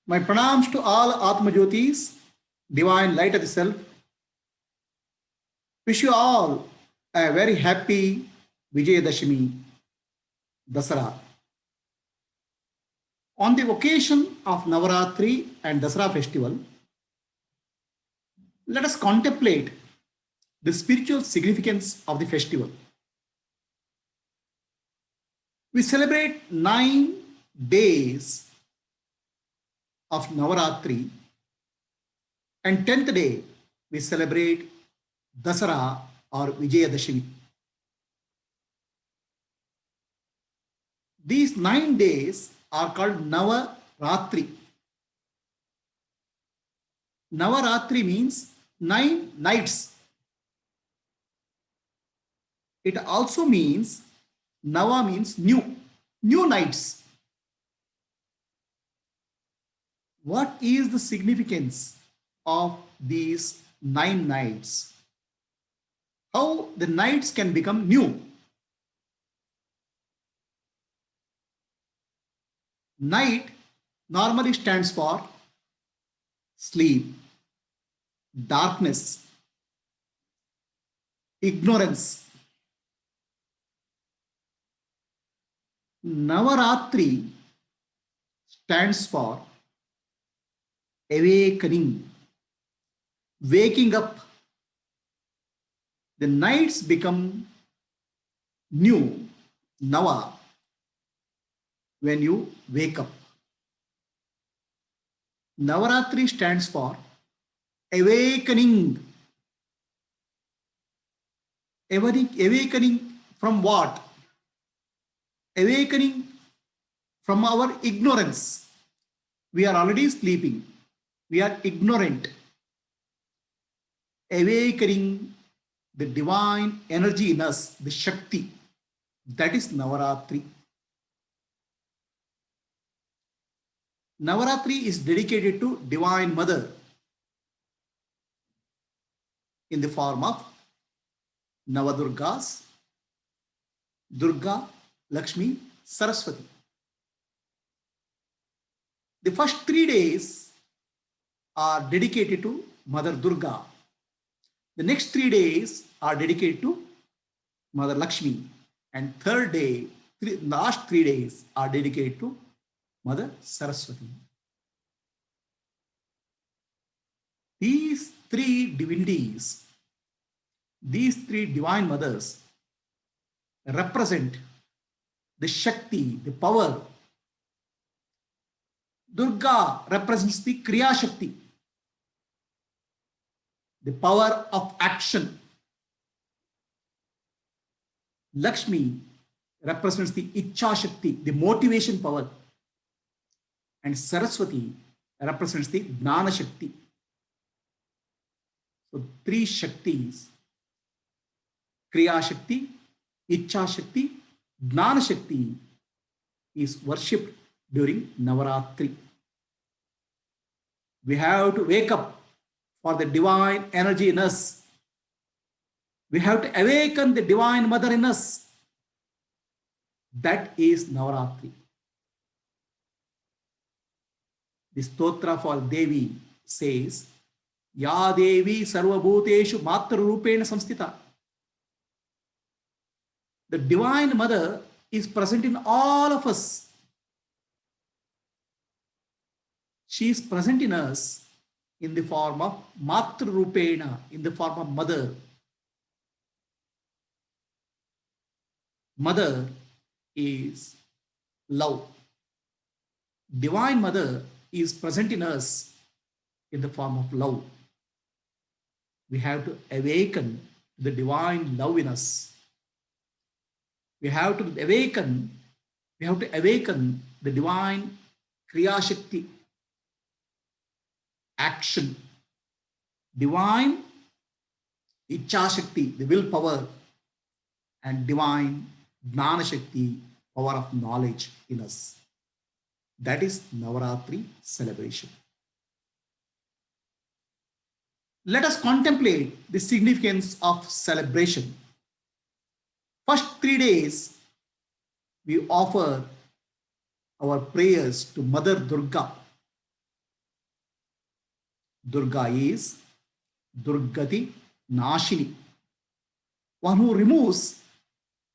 My pranams to all Atma Jyotis, divine light of the self. Wish you all a very happy Vijayadashami Dasara. On the occasion of Navaratri and Dasara festival, let us contemplate the spiritual significance of the festival. We celebrate 9 days of Navaratri, and 10th day we celebrate Dasara or Vijayadashami. These 9 days are called Navaratri. Navaratri means 9 nights. It also means Nava means new nights. What is the significance of these 9 nights? How the nights can become new? Night normally stands for sleep, darkness, ignorance. Navaratri stands for awakening, waking up. The nights become new, Nava, when you wake up. Navaratri stands for awakening. Awakening from what? Awakening from our ignorance. We are already sleeping. We are ignorant. Awakening the divine energy in us, the Shakti. That is Navaratri. Navaratri is dedicated to Divine Mother in the form of Navadurgas, Durga, Lakshmi, Saraswati. The first 3 days are dedicated to Mother Durga. The next 3 days are dedicated to Mother Lakshmi. And third day, last 3 days are dedicated to Mother Saraswati. These 3 divinities, these 3 divine mothers represent the Shakti, the power. Durga represents the Kriya Shakti, the power of action. Lakshmi represents the Ichcha Shakti, the motivation power. And Saraswati represents the Jnana Shakti. So 3 Shaktis, Kriya Shakti, Ichcha Shakti, Jnana Shakti is worshipped during Navaratri. We have to wake up for the divine energy in us. We have to awaken the divine mother in us. That is Navaratri. The stotra for Devi says, Ya Devi Sarvabhuteshu Matra Rupena Samstita. The Divine Mother is present in all of us. She is present in us in the form of Matra Rupena, in the form of Mother. Mother is love. Divine Mother is present in us in the form of love. We have to awaken the divine love in us. We have to awaken the divine Kriya Shakti, action, divine Ichcha Shakti, the willpower, and divine Jnana Shakti, power of knowledge in us. That is Navaratri celebration. Let us contemplate the significance of celebration. First 3 days, we offer our prayers to Mother Durga. Durga is Durgati Nashini. One who removes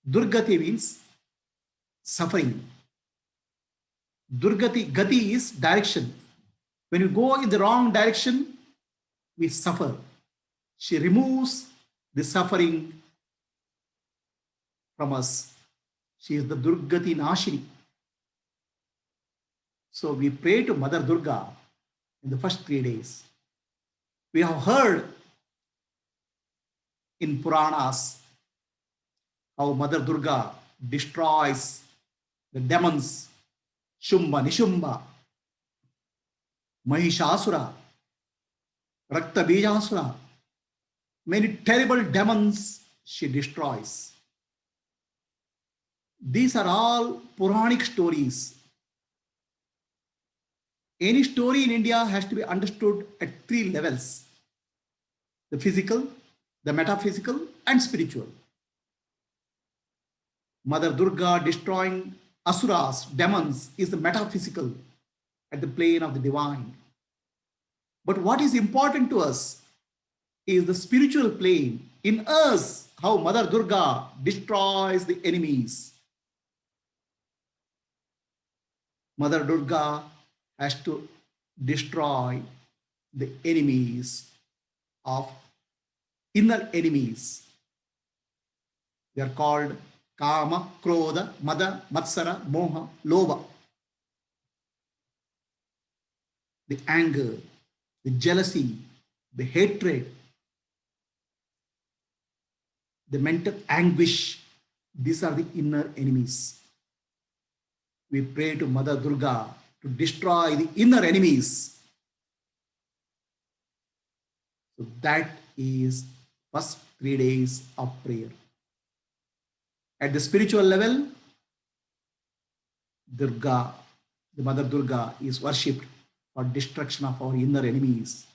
Durgati means suffering. Durgati, Gati is direction. When you go in the wrong direction, we suffer. She removes the suffering from us. She is the Durgati Nashini. So we pray to Mother Durga in the first 3 days. We have heard in Puranas how Mother Durga destroys the demons, Shumba, Nishumba, Mahishasura, Raktabijasura, many terrible demons she destroys. These are all Puranic stories. Any story in India has to be understood at 3 levels: the physical, the metaphysical, and spiritual. Mother Durga destroying asuras, demons, is the metaphysical at the plane of the divine. But what is important to us is the spiritual plane. In us, how Mother Durga destroys the enemies. Mother Durga has to destroy the enemies of inner enemies. They are called Kama, Krodha, Mada, Matsara, Moha, Lobha. The anger, the jealousy, the hatred, the mental anguish, these are the inner enemies. We pray to Mother Durga to destroy the inner enemies. So that is first 3 days of prayer. At the spiritual level, Durga, the Mother Durga, is worshipped for destruction of our inner enemies.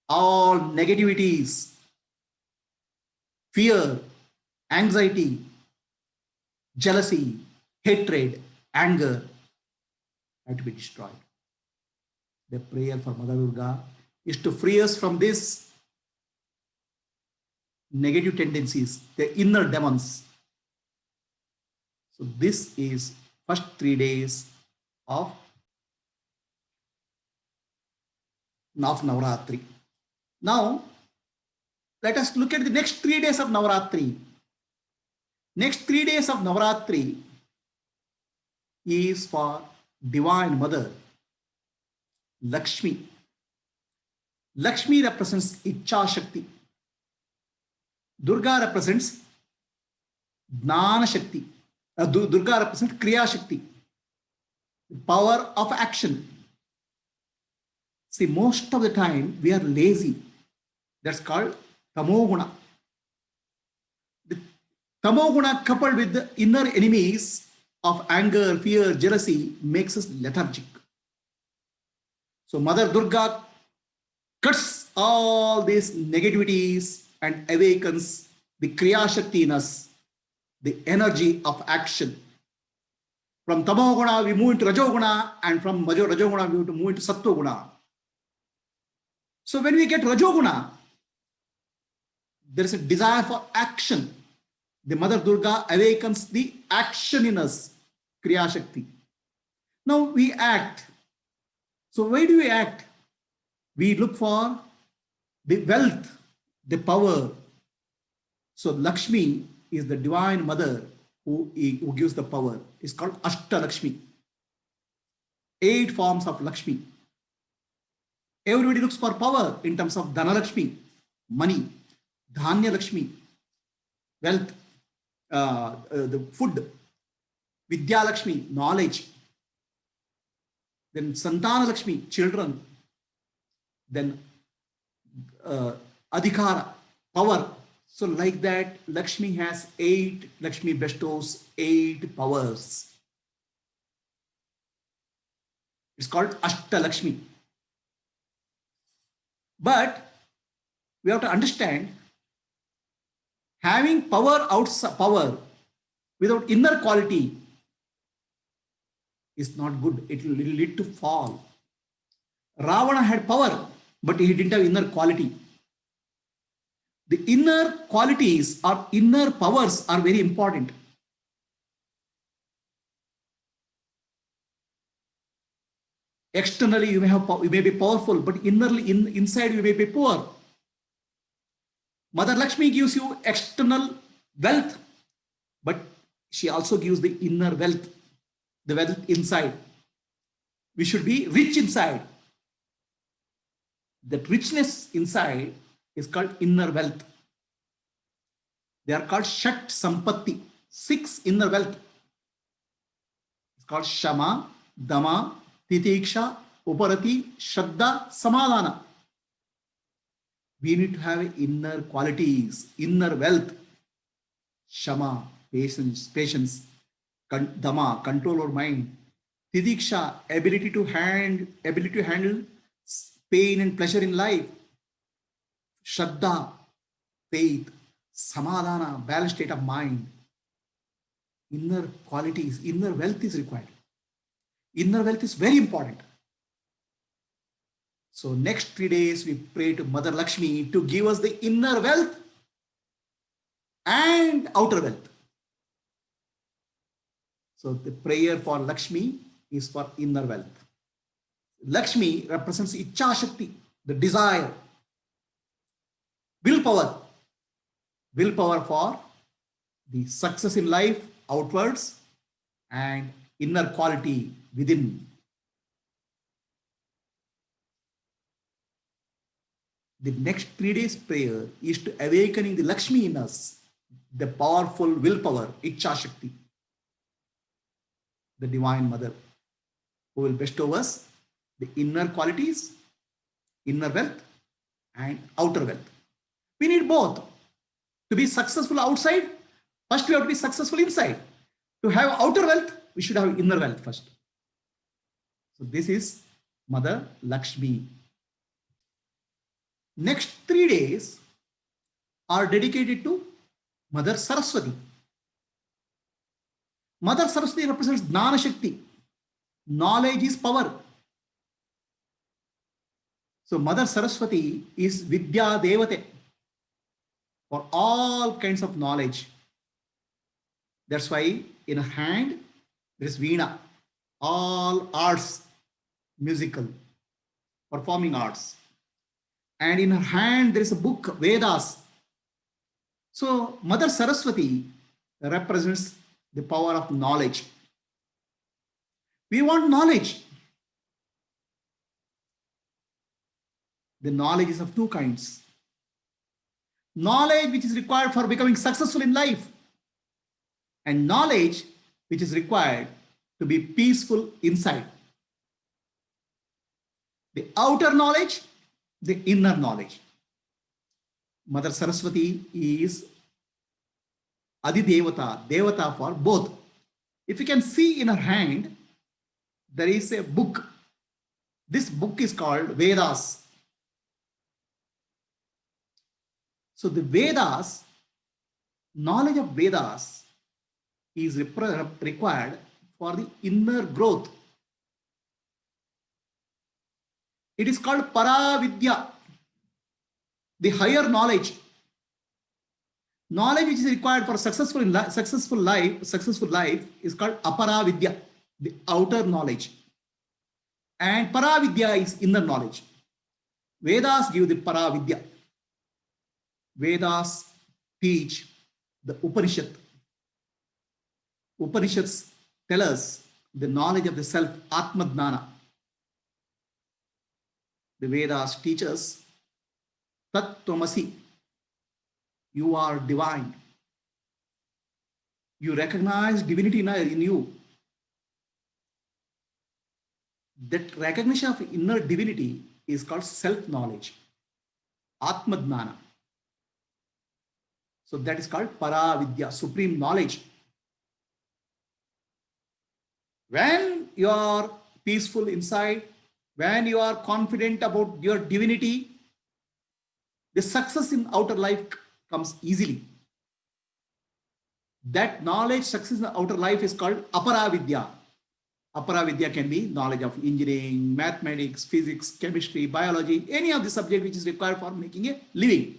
All negativities, fear, anxiety, jealousy, hatred, anger have to be destroyed. The prayer for Mother Durga is to free us from these negative tendencies, the inner demons. So this is first 3 days of Navratri. Now, let us look at the next 3 days of Navratri. Next 3 days of Navratri is for Divine Mother, Lakshmi. Lakshmi represents Ichcha Shakti. Durga represents Jnana Shakti. Durga represents Kriya Shakti, the power of action. See, most of the time we are lazy. That's called Tamoguna. The Tamoguna coupled with the inner enemies of anger, fear, jealousy makes us lethargic. So Mother Durga cuts all these negativities and awakens the Kriya Shakti in us, the energy of action. From Tamoguna we move into Rajoguna, and from Rajoguna we move into Sattoguna. So when we get Rajoguna, there is a desire for action. The Mother Durga awakens the action in us, Kriya Shakti. Now we act. So why do we act? We look for the wealth, the power. So Lakshmi is the Divine Mother who gives the power. It's called Ashta Lakshmi. 8 forms of Lakshmi. Everybody looks for power in terms of Dhana Lakshmi, money, Dhanya Lakshmi, wealth, the food, Vidya Lakshmi, knowledge, then Santana Lakshmi, children, then Adhikara, power. So like that, Lakshmi has 8, Lakshmi bestows 8 powers. It's called Ashta Lakshmi. But we have to understand, having power outside power without inner quality is not good. It will lead to fall. Ravana had power, but he didn't have inner quality. The inner qualities or inner powers are very important. Externally, you may be powerful, but inside you may be poor. Mother Lakshmi gives you external wealth, but she also gives the inner wealth, the wealth inside. We should be rich inside. That richness inside is called inner wealth. They are called Shat Sampatti, 6 inner wealth. It's called Shama, Dama, Titiksha, Uparati, Shraddha, Samadhana. We need to have inner qualities, inner wealth. Shama, patience, Dama, control our mind. Titiksha, ability to handle pain and pleasure in life. Shraddha, faith. Samadhana, balanced state of mind. Inner qualities, inner wealth is required. Inner wealth is very important. So next 3 days, we pray to Mother Lakshmi to give us the inner wealth and outer wealth. So the prayer for Lakshmi is for inner wealth. Lakshmi represents Ichha Shakti, the desire, willpower for the success in life outwards and inner quality within. The next 3 days prayer is to awakening the Lakshmi in us, the powerful willpower, Ichha Shakti, the Divine Mother, who will bestow us the inner qualities, inner wealth and outer wealth. We need both. To be successful outside, first we have to be successful inside. To have outer wealth, we should have inner wealth first. So this is Mother Lakshmi. Next 3 days are dedicated to Mother Saraswati. Mother Saraswati represents Jnana Shakti. Knowledge is power. So Mother Saraswati is Vidya Devate for all kinds of knowledge. That's why in her hand there is Veena, all arts, musical, performing arts. And in her hand there is a book, Vedas. So Mother Saraswati represents the power of knowledge. We want knowledge. The knowledge is of 2 kinds. Knowledge which is required for becoming successful in life, and knowledge which is required to be peaceful inside. The outer knowledge, the inner knowledge. Mother Saraswati is Adidevata, Devata for both. If you can see in her hand, there is a book. This book is called Vedas. So the Vedas, knowledge of Vedas is required for the inner growth. It is called Paravidya, the higher knowledge. Knowledge which is required for successful life is called Aparavidya, the outer knowledge. And Paravidya is inner knowledge. Vedas give the Paravidya. Vedas teach the Upanishad. Upanishads tell us the knowledge of the self, Atmadnana. The Vedas teach us Tat Tvamasi. You are divine. You recognize divinity in you. That recognition of inner divinity is called self-knowledge, Atmadnana. So that is called Paravidya, supreme knowledge. When you are peaceful inside, when you are confident about your divinity, the success in outer life comes easily. That knowledge, success in the outer life is called Aparavidya. Apara Vidya can be knowledge of engineering, mathematics, physics, chemistry, biology, any of the subject which is required for making a living.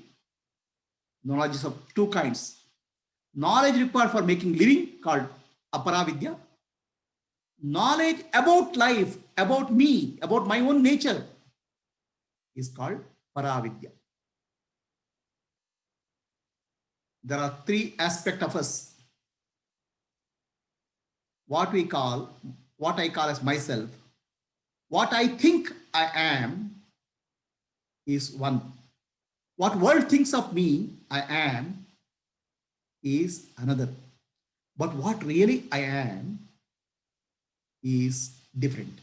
Knowledge is of two kinds. Knowledge required for making living called Apara Vidya. Knowledge about life, about me, about my own nature is called Paravidya. There are three aspects of us. What I call as myself, what I think I am is one. What world thinks of me, I am, is another. But what really I am is different.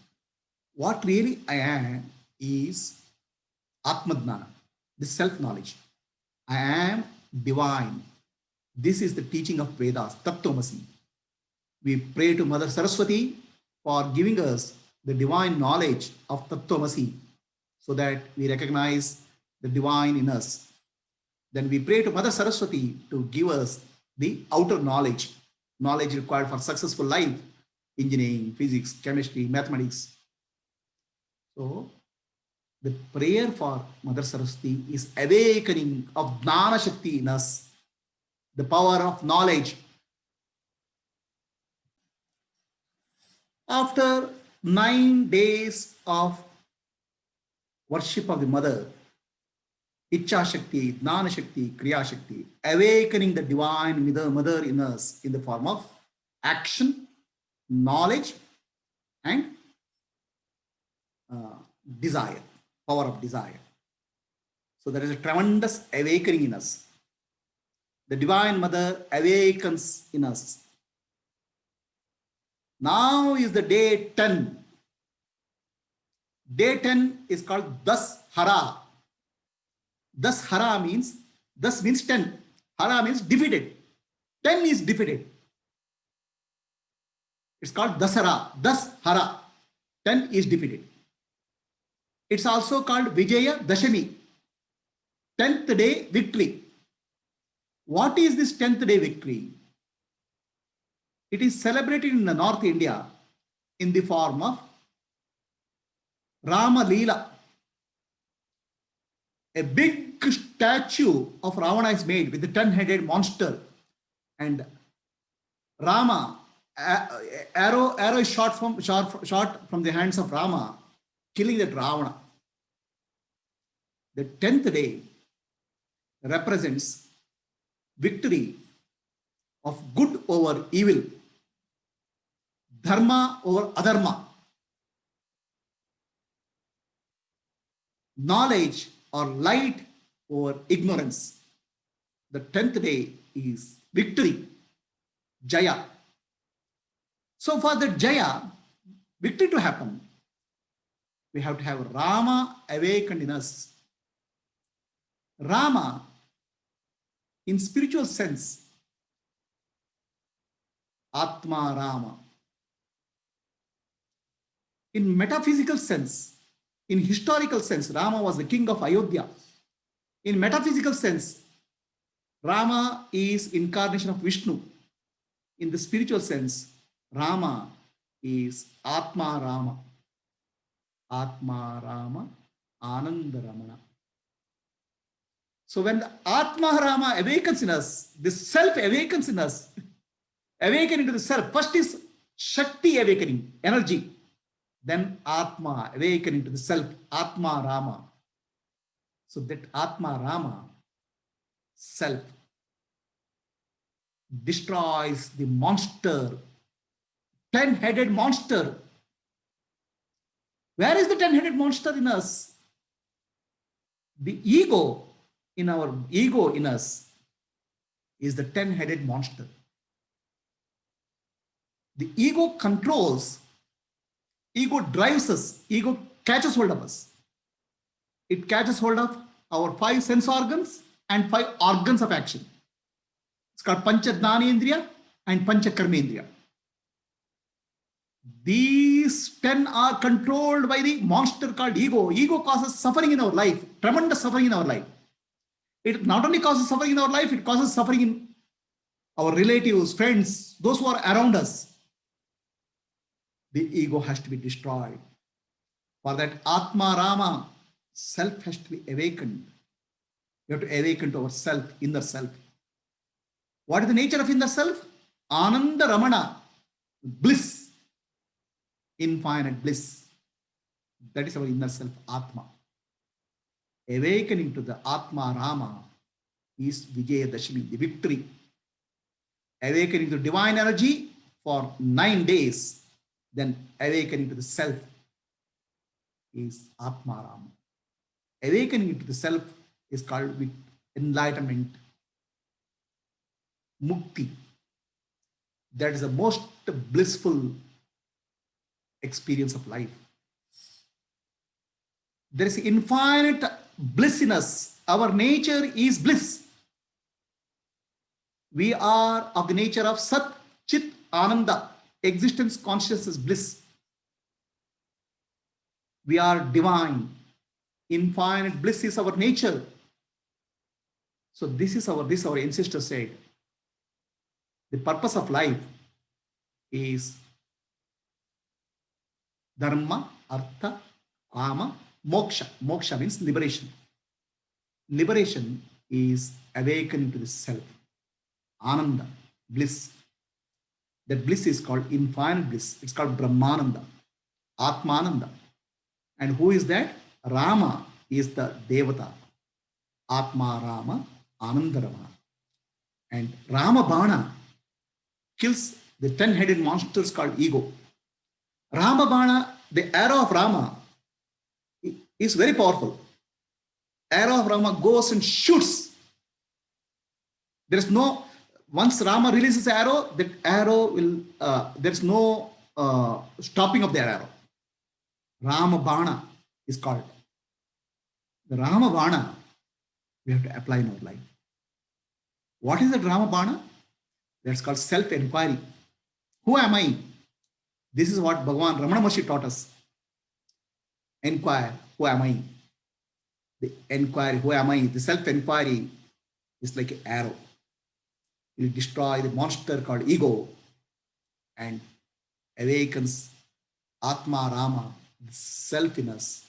What really I am is Atmadnana, the self-knowledge. I am divine. This is the teaching of Vedas, Tattvamasi. We pray to Mother Saraswati for giving us the divine knowledge of Tattvamasi so that we recognize the divine in us. Then we pray to Mother Saraswati to give us the outer knowledge, knowledge required for successful life, engineering, physics, chemistry, mathematics. So the prayer for Mother Saraswati is awakening of Jnana Shakti in us, the power of knowledge. After 9 days of worship of the Mother, Icha Shakti, Jnana Shakti, Kriya Shakti, awakening the divine Mother in us in the form of action, knowledge, and desire, power of desire. So there is a tremendous awakening in us. The Divine Mother awakens in us. Now is the day 10. Day 10 is called Dashara. Dashara means, Das means 10. Hara means defeated. 10 is defeated. It's called Dasara. Dashara. 10 is defeated. It's also called Vijaya Dashami. 10th day victory. What is this 10th day victory? It is celebrated in the North India in the form of Rama Leela. A big statue of Ravana is made with the 10-headed monster, and Rama, arrow is shot from the hands of Rama, killing that Ravana. The 10th day represents victory of good over evil, dharma over adharma, knowledge or light over ignorance. The 10th day is victory, Jaya. So for the Jaya, victory to happen, we have to have Rama awakened in us. Rama, in spiritual sense, Atma Rama. In metaphysical sense, in historical sense, Rama was the king of Ayodhya. In metaphysical sense, Rama is incarnation of Vishnu. In the spiritual sense, Rama is Atma Rama. Atma Rama, Ananda Ramana. So when the Atma Rama awakens in us, the self awakens in us, awakening to the self. First is Shakti awakening, energy. Then Atma, awakening to the self, Atma Rama. So that Atma Rama, self, destroys the monster, 10-headed monster. Where is the 10-headed monster in us? The ego in us is the 10-headed monster. The ego controls, ego drives us, ego catches hold of us. It catches hold of our 5 sense organs and 5 organs of action. It's called Pancha Jnanendriya and Pancha Karmendriya. These 10 are controlled by the monster called ego. Ego causes suffering in our life, tremendous suffering in our life. It not only causes suffering in our life, it causes suffering in our relatives, friends, those who are around us. The ego has to be destroyed. For that, Atma Rama, self has to be awakened. We have to awaken to our self, inner self. What is the nature of inner self? Ananda Ramana, bliss, infinite bliss. That is our inner self, Atma. Awakening to the Atma Rama is Vijayadashami, the victory. Awakening to divine energy for 9 days, then awakening to the self is Atma Rama. Awakening to the self is called with enlightenment, mukti. That is the most blissful experience of life. There is infinite bliss in us. Our nature is bliss. We are of the nature of Sat, Chit, Ananda, existence, consciousness, bliss. We are divine. Infinite bliss is our nature. So this our ancestor said. The purpose of life is dharma, artha, kama, moksha. Moksha means liberation. Liberation is awakening to the self. Ananda, bliss. That bliss is called infinite bliss. It's called Brahmananda, Atmananda. And who is that? Rama is the Devata. Atma Rama, Ananda Rama. And Rama Bana kills the 10-headed monsters called ego. Rama Bana, the arrow of Rama, is very powerful. Arrow of Rama goes and shoots. There is no, once Rama releases arrow, that arrow will, there's no stopping of the arrow. Rama Bana is called. The Rama Bana we have to apply in our life. What is the Rama Bana? That's called self-inquiry. Who am I? This is what Bhagavan Ramana Maharshi taught us. Inquire, who am I? The inquiry, who am I? The self-inquiry is like an arrow. It will destroy the monster called ego and awakens Atma Rama, the self in us.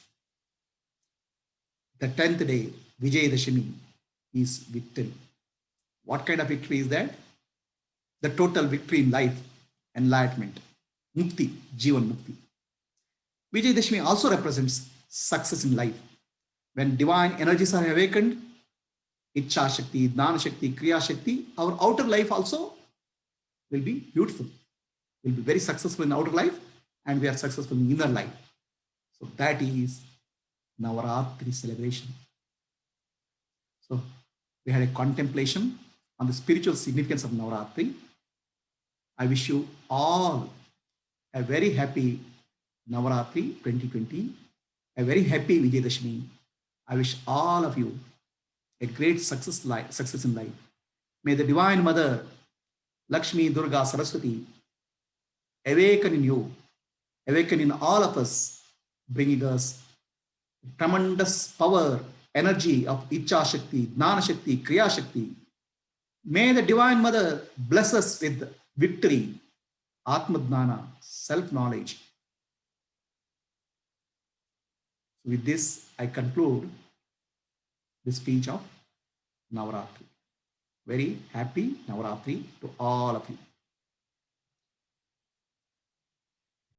The 10th day, Vijayadashami, is victory. What kind of victory is that? The total victory in life, enlightenment, mukti, Jivan Mukti. Vijayadashami also represents success in life. When divine energies are awakened, Ichcha Shakti, Dana Shakti, Kriya Shakti, our outer life also will be beautiful. We'll be very successful in outer life and we are successful in inner life. So that is Navaratri celebration. So we had a contemplation on the spiritual significance of Navaratri. I wish you all a very happy Navaratri 2020, a very happy Vijayadashami. I wish all of you a great success in life. May the Divine Mother, Lakshmi, Durga, Saraswati, awaken in you, awaken in all of us, bringing us tremendous power, energy of Ichcha Shakti, Jnana Shakti, Kriya Shakti. May the Divine Mother bless us with victory, Atma Jnana, self-knowledge. With this, I conclude the speech of Navaratri. Very happy Navaratri to all of you.